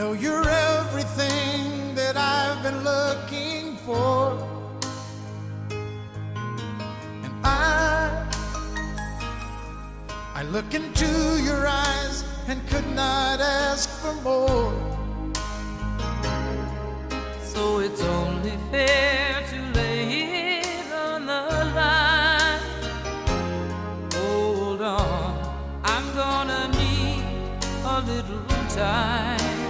know you're everything that I've been looking for, and I look into your eyes and could not ask for more. So it's only fair to lay it on the line. Hold on, I'm gonna need a little time.